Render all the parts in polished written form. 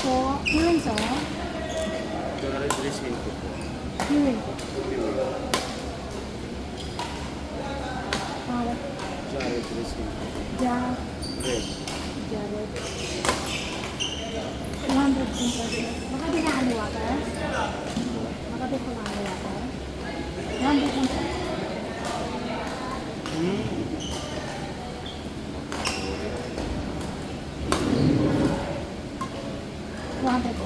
po. Fuel so. Jared dressing ko po. Fuel po. Para. Jared dressing ko. Jared. Red. Jared. 200 po kasi. Baka di na ano water? Baka di po na ano water? 200 po. Hmm. 200 po.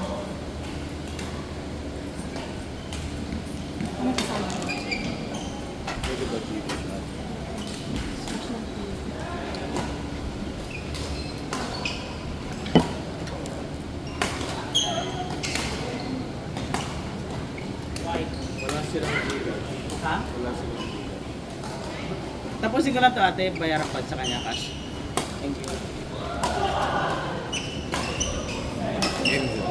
Ano kasama? Pwede ba dito? Wala silang giga. Ha? Wala silang giga. Tapusin ko lang to ate, bayaran pa sa kanya cash. Thank you. Enzo.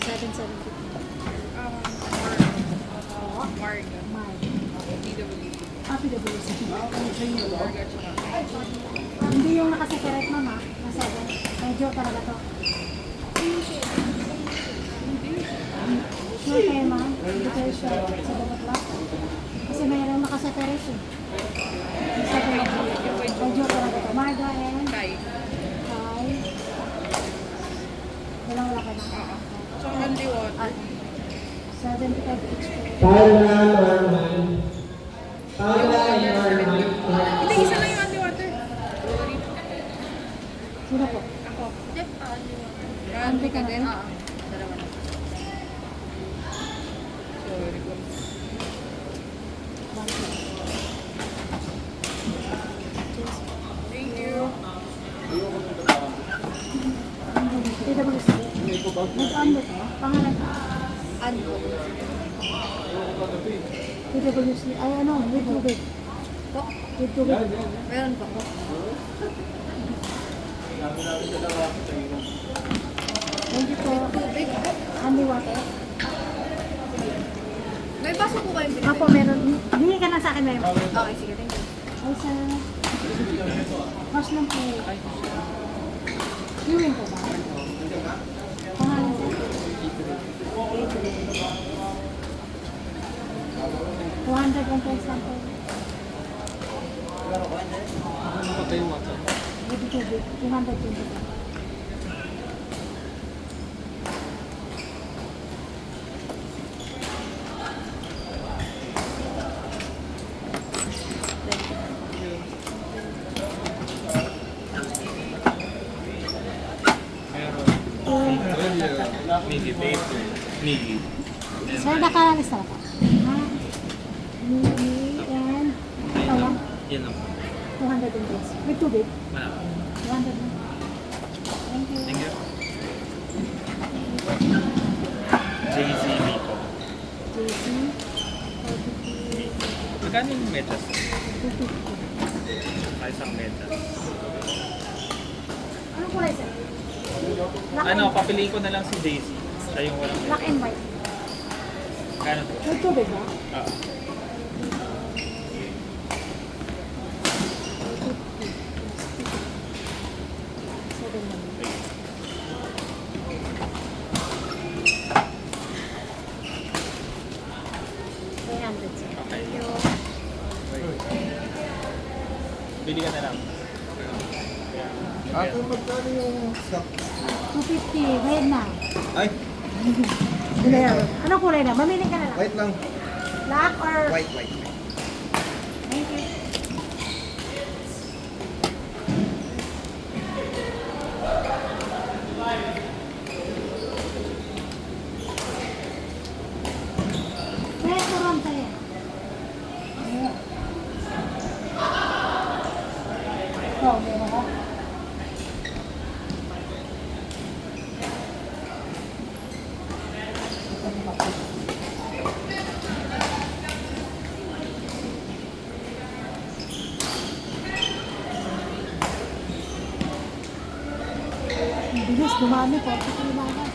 Ayun, check. PWC. Hindi yung nakaseparate mama. Nasa medyo talaga to. Sure kayo ma'am? Hindi kayo sure sa bawat lot? Kasi mayroong nakaseparate eh. Medyo talaga to. Marga and Kai. Wala ka na. So, only water. 75 each po. Hindi, isa lang yung only water. Sino po? Ako. Ante ka din? Dalawa na. Sorry po. Thank you. PWC. Nag-under ka? Pangalan ka? Ano? PWC. Ay ano, with tubig. Po? With tubig. Meron po. Thank you po. Tubig po. Handy water. May baso po kayong pinili? Apo, meron. Hindi ka na sa akin, meron. Okay, sige. Thank you. Ay, sa... Wash lang po. Viewing po ba? Pangalan po. 200 ang price lang po. Ano pa tayo water? With tubig. 220 po. Miggy, babe. Miggy. Sir, nakalista na po. Ha? Mini and... Tawa? Yan lang. 200 ang price. With tubig. Wala. 200 na. Thank you. Thank you. JCB po. JC. 450. Magkano yung metas? 250. Ay, isang metas. Anong kulay, sir? Black Ano, and- papiliin ko na lang si JC. Siya yung walang Black metas. and white. Kano to? With tubig ba? Ah. 300, sir. Okay. Thank you. Bili ka na lang. Ako magkano yung stock? 250. Bayad na. Ay, Ano yan? Anong kulay na? Mamili ka na lang. white lang. Black or... White. Thank you. Kaya turon tayo. Ito, meron ko. Ang bilis, dumami po. Patuloy na agad.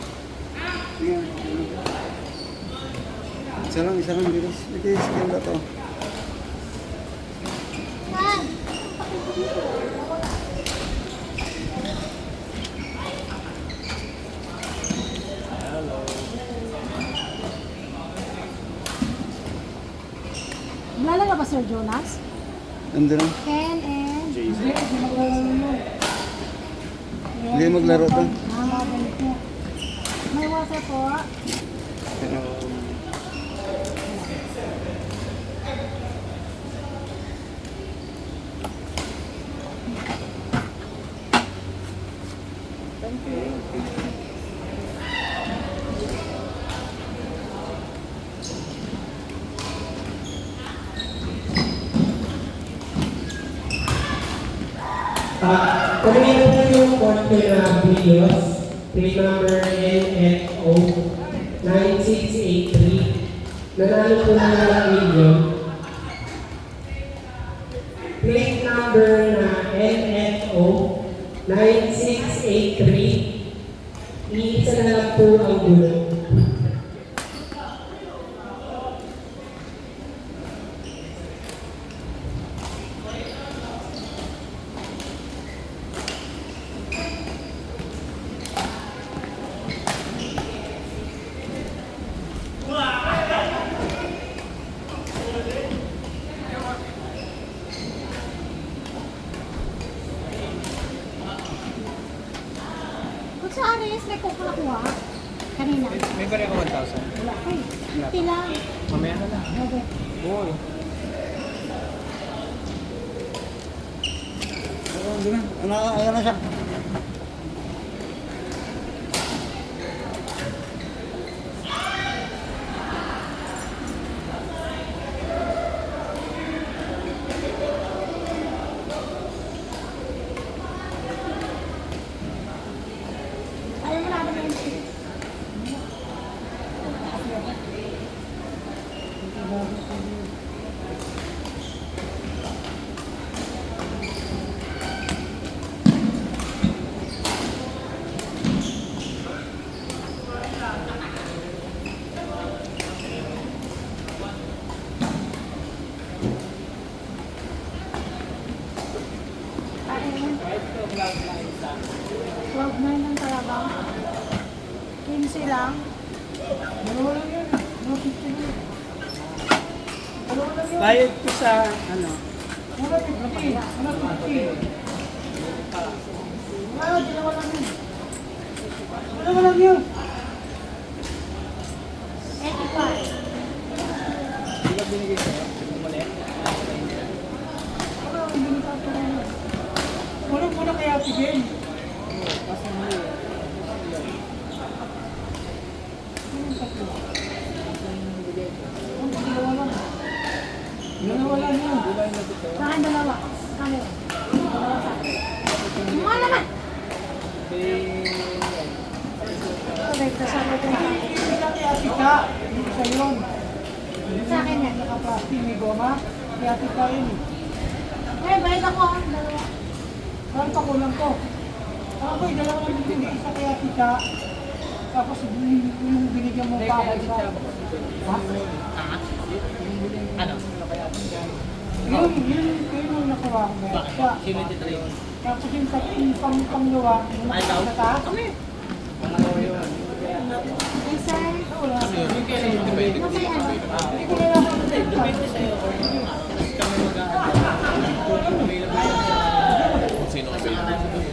Tingnan. Isa lang bilis. Ito yung skill na to. Yan! Lalala ba Sir Jonas? Nandun lang. Ken and... Jason. Hindi maglaro to. ganito. May water po. Kanina po yung konti na Brios, plate number NFO 9683. Nanalo po na ng million. Plate number na NFO 9683. Iisa na lang po ang gulong. Kung sa Aris, may coke nakuha. Kanina. May bari ako 1,000. Wala. Ay, hindi lang. Mamaya na lang. Okay. Boy. Ayan na siya. Ayaw mo natin yung Cloud 9 lang talaga. 15 lang. Bayad ko sa ano. Ano lang yun? 85. Hindi ka binigay sa'yo. Umalit. Ano ang binigay ko rin? Kulang mo na kaya tigil. Kasi mo yun. Dalawa lang yun. Sa akin dalawa. Kami. Dalawa sa akin. Yung ano naman? Okay, kasama ko na. Hindi na kaya tika. Hindi sa yun. Sa akin yan. Nakaplastic may goma. Kaya tika rin. Eh, balik ako. Dalawa. Parang pakulang ko. Ako dalawa lang yung hindi isa kaya tika. Tapos yung binigyan mo pa. Ha? Ano? Yun yung nakuha ko. Bakit? Sino yung titry? Tapos yung pangluwa. Ay, daw? Kami. Eh, sir. Wala. Yung kailan yung depende? Yung may ano? Hindi ko na lang ako Depende sa'yo. Tapos kami Kung sino ka available.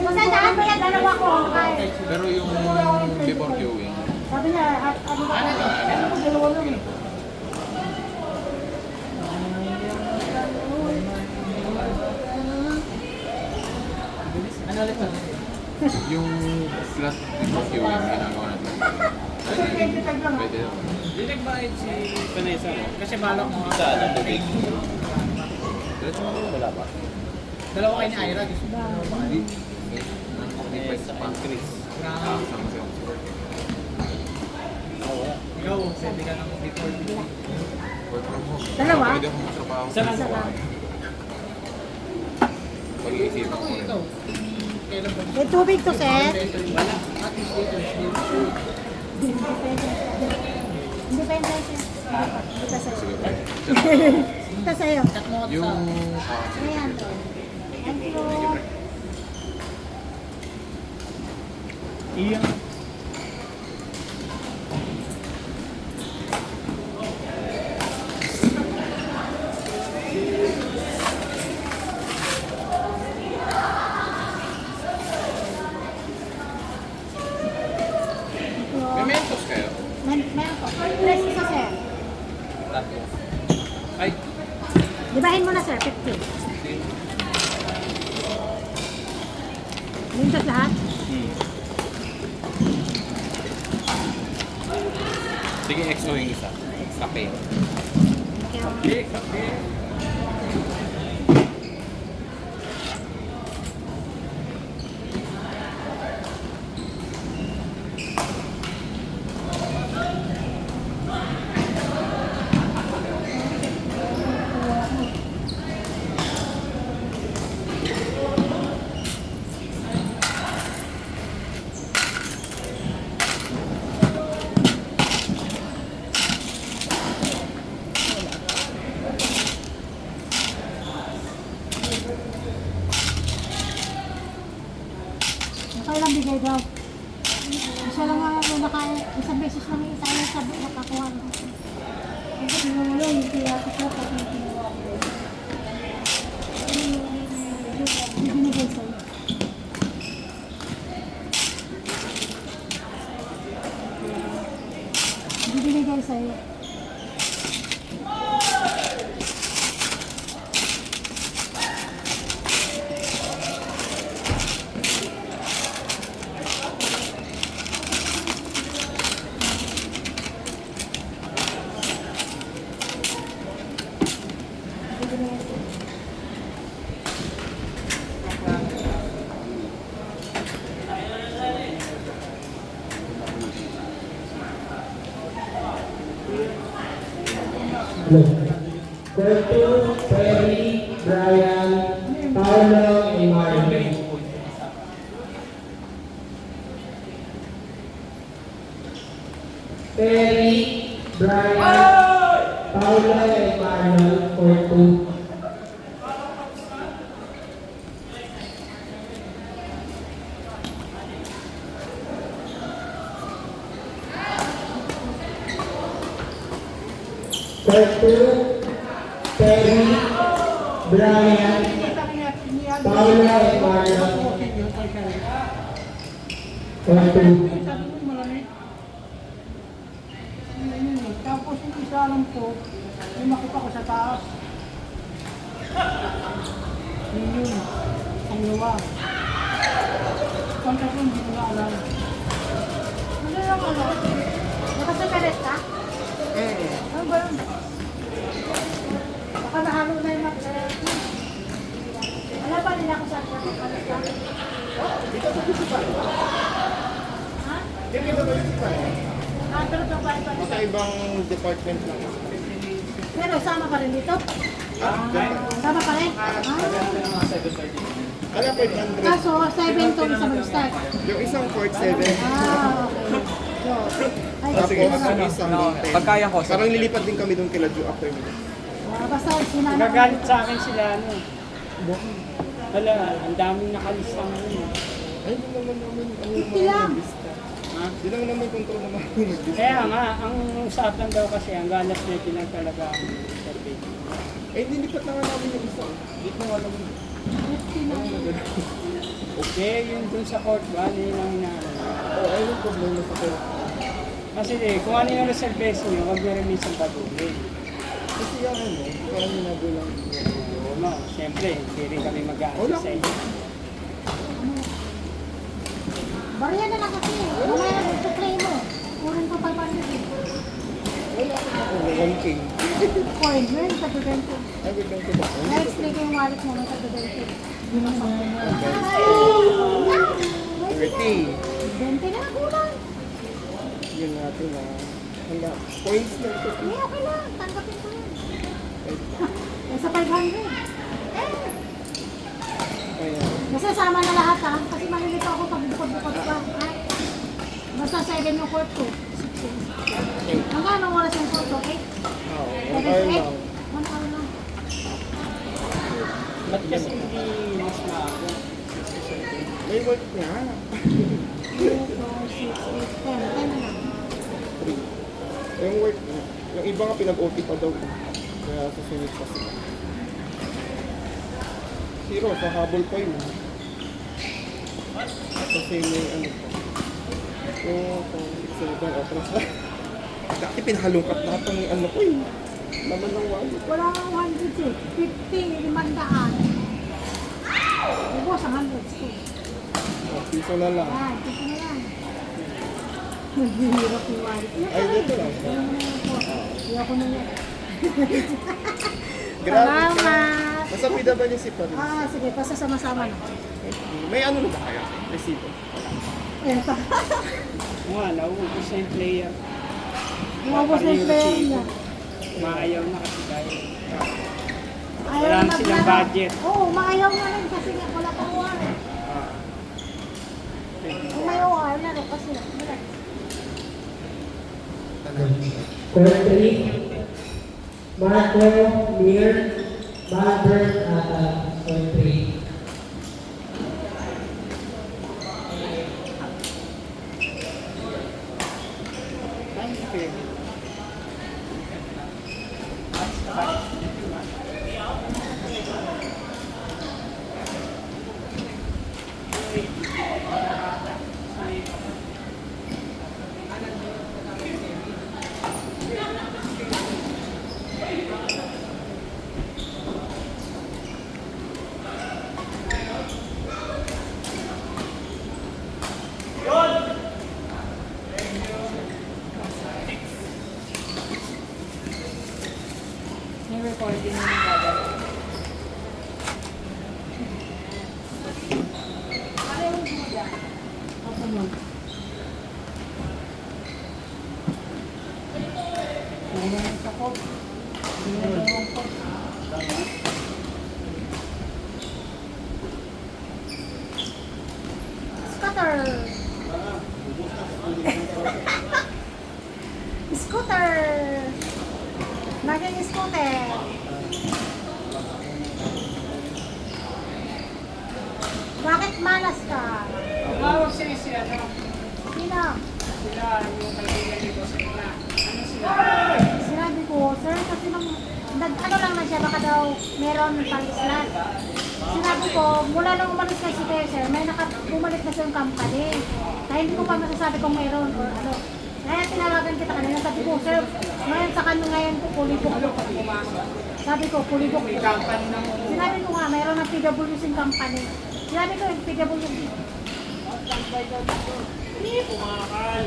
Magandaan mo yan, dalawa ko. Ay, Pero yung before queuing, sabi niya, ano ba? Ano ko dalawa lang eh. Ano ulit ba? yung last before queuing, ginagawa natin. Pwede naman. Hindi nagbayad si Vanessa, no? Kasi balak mo Sa ano, bubig. Diretso mo wala pa. Dalawa kayo ni Ira. Gusto mo? Hindi pa isa pa. Chris. Sama si Oxford. Ikaw, pwede ka nang before before. Work from home. Dalawa? Pwede akong magtrabaho. Isa lang. Isa lang. Pag-iisipan ko rin. Ikaw. May tubig to, sir. Independent, sir. Ito sa'yo. Ito sa'yo. Yung... Ayan. Thank you. Iyan. May mentos kayo? Meron po. Press isa, sir. Tatlo. Ay, Dibahin mo na, sir. 50. Mintos lahat? sige, XO yung isa. Kape. Okay. Nakailang bigay daw. Isa lang nga ako isang beses lang yung isa yung sabi nakakuha. Kasi tinulong yung tiyata ko pati yung kinuha ko. Binigay sa'yo. Binigay sa'yo. Curtis, Perry, Brian, Paolo, and Marvin. Perry, Brian, Paolo, and Marlon for 2. Curtis, Perry, Brian, Paolo, and Marlon for 2. Sabi mo malamig. Tapos yung isa alam ko, may makita ko sa taas. Yun, ang luwa. Kanta ko hindi ko na alam. Ano yung ano? Nakasagalit ka? Ano ba yun? Baka nahalo na yung alam ba nila kung saan siya kapalit ka? Dito sa Bisipan. Ha? Dito sa Bisipan. Pero ito ba ito? Sa ibang department lang. Pero sama pa rin dito? Sama pa rin? Kaya 500. Kaso, 7 to isa mag-start. Yung isang court 7. Okay. Yo. Ay, Tapos sige na. yung isang 10. Pagkaya ko, sir. Parang lilipat din kami doon kila Ju after minute. Basta sinanap. Nagagalit sa akin sila, ano. Wala, ang daming nakalista ngayon. Ay, hindi naman namin ang Fifty lang. maglista. Hindi lang naman control naman yung maglista. Kaya nga, ang usapan daw kasi, ang ganas nito lang talaga ang survey. Eh, nilipat na nga namin yung isa. Hindi ko alam. Okay, yun dun sa court ba, yun ang inaano. Oh, ay, yung problema sa court. Kasi kung ano yung reservation nyo, huwag nyo rin minsan pagulin. Kasi yung ano, parang minagulang. Oo, no, siyempre, hindi rin kami mag-a-assist sa inyo. Barya na lang kasi. Mamaya na mag-play mo. Kurin ko 500 eh. Wala ako, 1K. Coin, yun, sa Dudente. Ay, wait lang ko ba? Na-explain ko yung wallet mo sa Dudente. Yun ang sakit. 30. 20 na kulang. Yun natin na. Wala. Points na ito. Eh, okay lang. Tanggapin ko yun. Sa 500. Ayan. Basta sama na lahat ha. Kasi malilito ako pag bukod-bukod pa. Ha? Basta 7 yung court ko. 16. Hanggang anong oras yung court ko? 8? Oo, 7 1 to hour 8? lang. 1 hour lang. Ba't kasi hindi mas maaga? May work na. 2, 4, 6, 8, 10. 10 na lang. 3. Yung work na. Yung iba nga pinag-OT pa daw. Kaya susunod pa sila. Zero, sa habol pa yun. Kasi may ano pa. Yung 7 otras na. Dati pinahalungkat lahat ng ano ko eh. Laman ng wallet. Wala kang 100 eh. 50, 500. Ubos ang 100 ko. Piso na lang. Yan, ito na yan. Naghihirap yung wallet. Ay, dito lang. Ayaw mo na yan po. Ayaw ko na yan. Grabe ka. Salamat! Nasa PWC pa rin. Ah, sige, basta sama-sama na. May ano na ba kayo? Resibo. Eto. Mga, nauubos na yung player. Umabos na yung player niya. Maayaw na kasi tayo. Ayaw Wala na na silang maglaro. budget. Oo, maayaw na rin kasi nga wala pang war. Kung may war, laro kasi lang. Wala. Court 3. Marco, Mir, Malbert, at Court 3. Time to fair. May recording na yung gagawin. Scooter! Scooter! Naging scooter! Bakit malas ka? Tawag siya siya. Sino? Sila yung kaibigan nito sila. Ano sila? Sinabi ko, sir, kasi nung ano lang na siya, baka daw meron pang slot. Sinabi ko, mula nung umalis kay si sir, may bumalik na siya yung company. Kaya hindi ko pa masasabi kung meron or ano. Kaya tinawagan kita kanina, sabi ko, sir, ngayon sa kanya ngayon ko, pulibok ko. Sabi ko, pulibok ko. Company ng Sinabi ko nga, mayroon ng PWC company. Sinabi ko, yung PWC.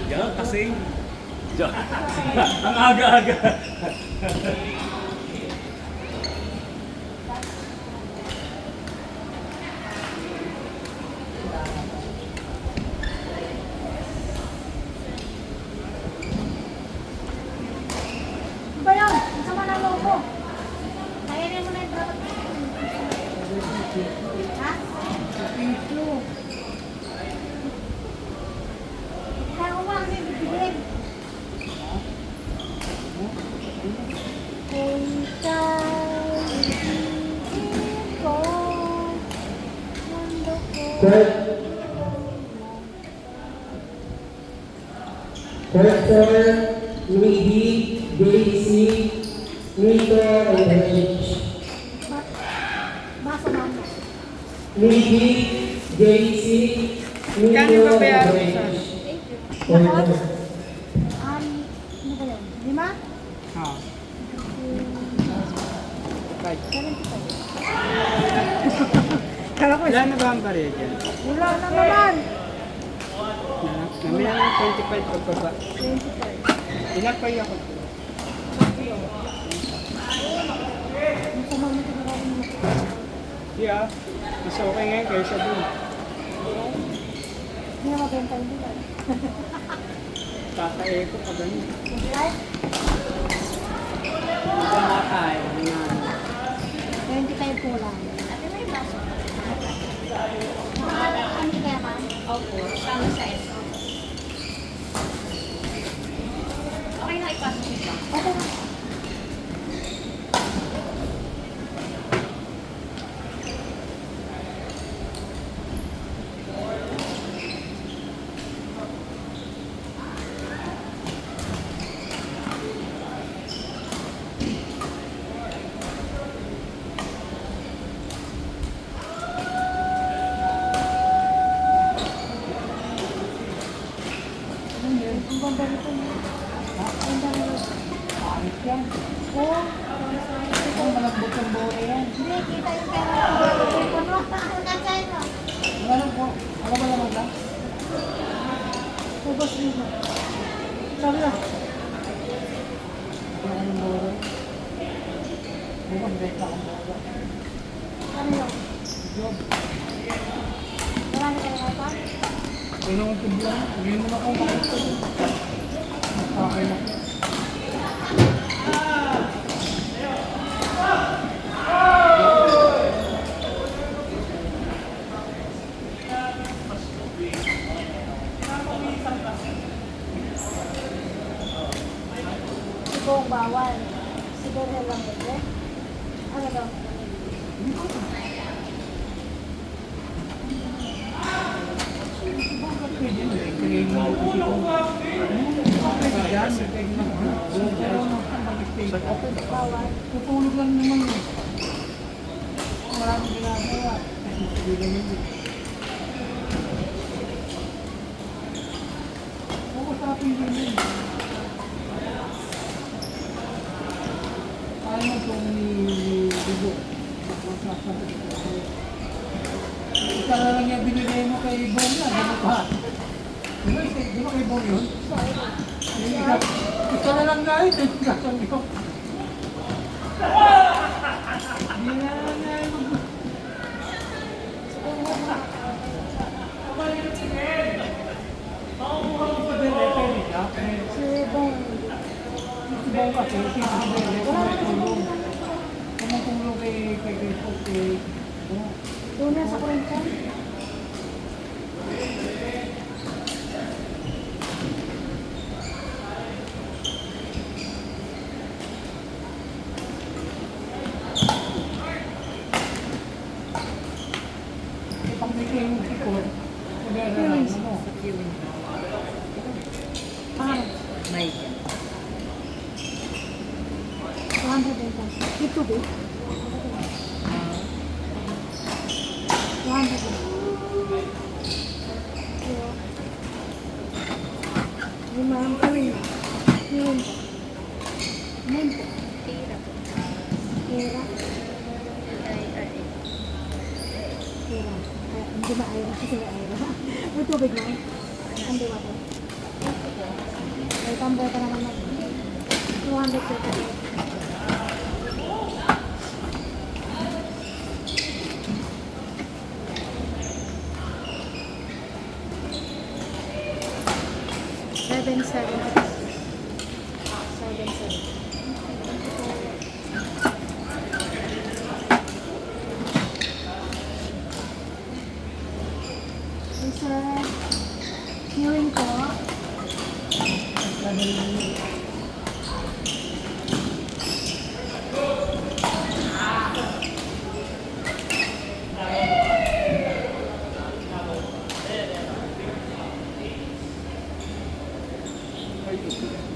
Yan kasi. Ang aga-aga. Ano ba yun? Ang sama ng loob mo. Kainin mo na yung dapat. Ha? Ito. Kaya umang din bibigyan. Kung tayo ko, mundo ko. Court 4, Luigi, Daisy, Nito, and Rich. Baso na mo. Luigi, Daisy, Nito, Kano ba bayaran mo and sa? Rich. Ano ba yun? 5? Ah. 75. Kala ko, Wala na ba ang barya dyan? wala na naman. Namaya ng 25 pagbaba. 25. Ilan pa yung ako? Ang sama mo tinawagin mo. Yeah. Mas okay ngayon kaysa dun. Hindi na mabenta yung bilan. Kaka-eco pa ganun. Right? Hindi ka makakain. 25 ko lang. Ano kaya man? Opo, sama sa ito. Okay na ipasok ito. Okay na. Ang ganda nito. Ang ganda nito. Pangit yan. Oo. Ang malambot ang bola yan. Hindi, kita yung pera ko. Puno. Nandiyan mo. Alam ko, alam mo naman lang. Ubos dito. Sabi na. Wala ng bola. Bukas benta ang bola. Ano yun? Job. Marami kayo na ito? Kaya naman tibla. Ngayon naman ako makita. Okay na. Sigong bawal. Sigong na lang ito. Ano daw? Pwede mo eh. Kaya yung mga isipon. Pwede dyan. Pwede na. Pero mag-stay. Bawal. Tutulog lang naman yun. Maraming ginagawa. Hindi ganun yun. Oo, masarapin din yun. Ayaw mo itong libo. Isa na lang yung binigay mo kay Bong na. Ano pa? Di ba kay Bong yun? Isa na lang guys. Kasan ko. Hindi na lang guys. Sigong. Bong kasi, tumutulong. Tumutulong kay Bong. Doon na sa Corinthian. Pag may kayo yung sikot, mag-aaral mo. Pangalan. May 200 din pa. Dito ba? 200 din. Yung ma'am kami. Yun. Yun. tira. Kera. Ay. Kera. Hindi ba ayra? Kasi ba ayra? May tubig na. Hindi ba ito? May tambay ka naman mag 200 ka. Seven. Isa, hearing ko.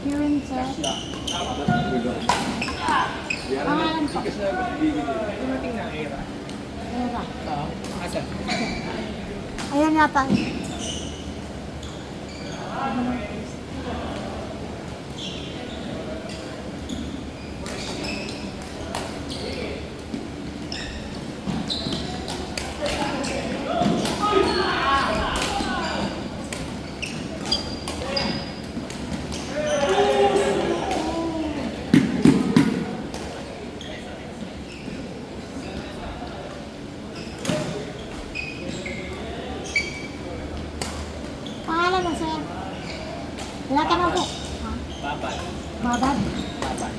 Hearing check. Pangalan po. Dumating na ang era. Ayan ba? Oo. Asan? Ayan yata. Pangalan mo, sir? Wala ka na po. Ha? Babad. Babad? Babad.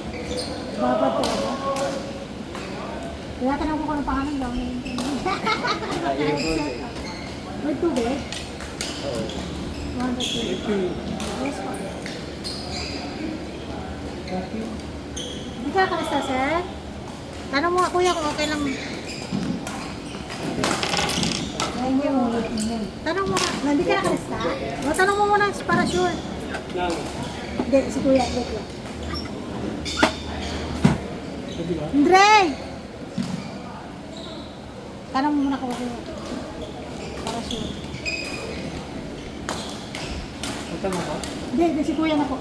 Babad talaga. Kaya tanong ko kung anong pangalan daw. May tubig? Oo. 100. Yes po. Hindi ka kalista, sir? Tanong mo nga, kuya, kung okay lang. Tanong mo nga, hindi ka nakalista? O, tanong mo muna para sure. Hindi, si kuya, wait lang. Andre! Tanong mo muna kung okay. Para sure. Ito mo ko? Hindi, si kuya na po.